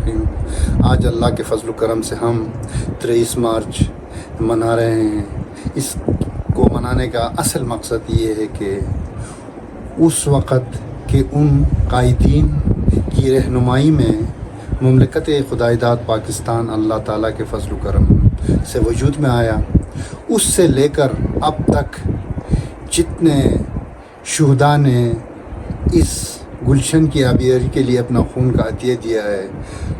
الرحیم۔ آج اللہ کے فضل و کرم سے ہم 23 مارچ منا رہے ہیں۔ اس کو منانے کا اصل مقصد یہ ہے کہ اس وقت کے ان قائدین کی رہنمائی میں مملکت خدائے داد پاکستان اللہ تعالیٰ کے فضل و کرم سے وجود میں آیا، اس سے لے کر اب تک جتنے شہداء نے اس گلشن کی آبیاری کے لیے اپنا خون کا عطیہ دیا ہے،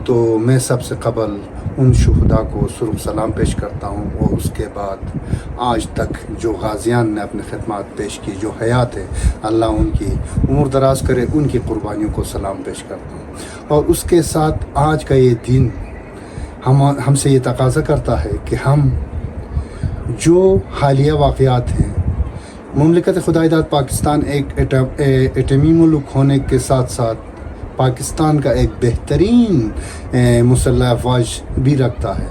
تو میں سب سے قبل ان شہداء کو سرخ سلام پیش کرتا ہوں، اور اس کے بعد آج تک جو غازیان نے اپنے خدمات پیش کی، جو حیات ہے، اللہ ان کی عمر دراز کرے، ان کی قربانیوں کو سلام پیش کرتا ہوں۔ اور اس کے ساتھ آج کا یہ دن ہم سے یہ تقاضا کرتا ہے کہ ہم جو حالیہ واقعات ہیں، مملکت خدائے داد پاکستان ایک ایٹمی ملک ہونے کے ساتھ ساتھ پاکستان کا ایک بہترین مسلح افواج بھی رکھتا ہے،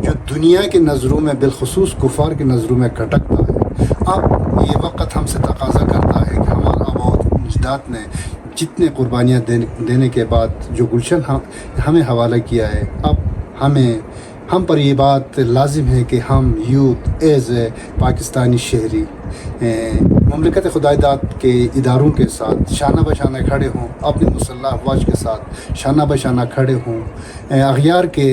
جو دنیا کی نظروں میں بالخصوص کفار کی نظروں میں کھٹکتا ہے۔ اب یہ وقت ہم سے تقاضا کرتا ہے کہ ہمارا آباء و اجداد نے جتنے قربانیاں دینے کے بعد جو گلشن ہمیں حوالہ کیا ہے، اب ہم پر یہ بات لازم ہے کہ ہم یوتھ ایز اے پاکستانی شہری مملکت خدائے داد کے اداروں کے ساتھ شانہ بشانہ کھڑے ہوں، اپنے مسلح افواج کے ساتھ شانہ بشانہ کھڑے ہوں، اغیار کے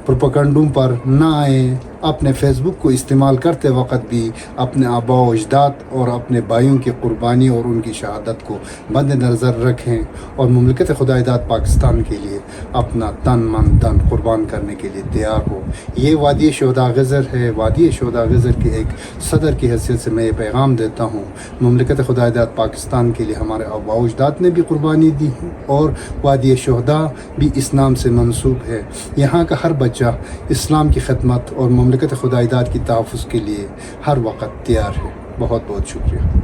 پروپیگنڈوں پر نہ آئیں، اپنے فیس بک کو استعمال کرتے وقت بھی اپنے آباء و اجداد اور اپنے بھائیوں کی قربانی اور ان کی شہادت کو مد نظر رکھیں، اور مملکت خدائے داد پاکستان کے لیے اپنا تن من دن قربان کرنے کے لیے تیار ہو۔ یہ وادی شہداء غزر ہے۔ وادی شہداء غزر کے ایک صدر کی حیثیت سے میں یہ پیغام دیتا ہوں، مملکت خدائے داد پاکستان کے لیے ہمارے آباء و اجداد نے بھی قربانی دی ہے، اور وادی شہداء بھی اس نام سے منسوب ہے۔ یہاں کا ہر بچہ اسلام کی خدمت اور مملکت خدائے داد کی تحفظ کے لیے ہر وقت تیار ہے۔ بہت بہت شکریہ۔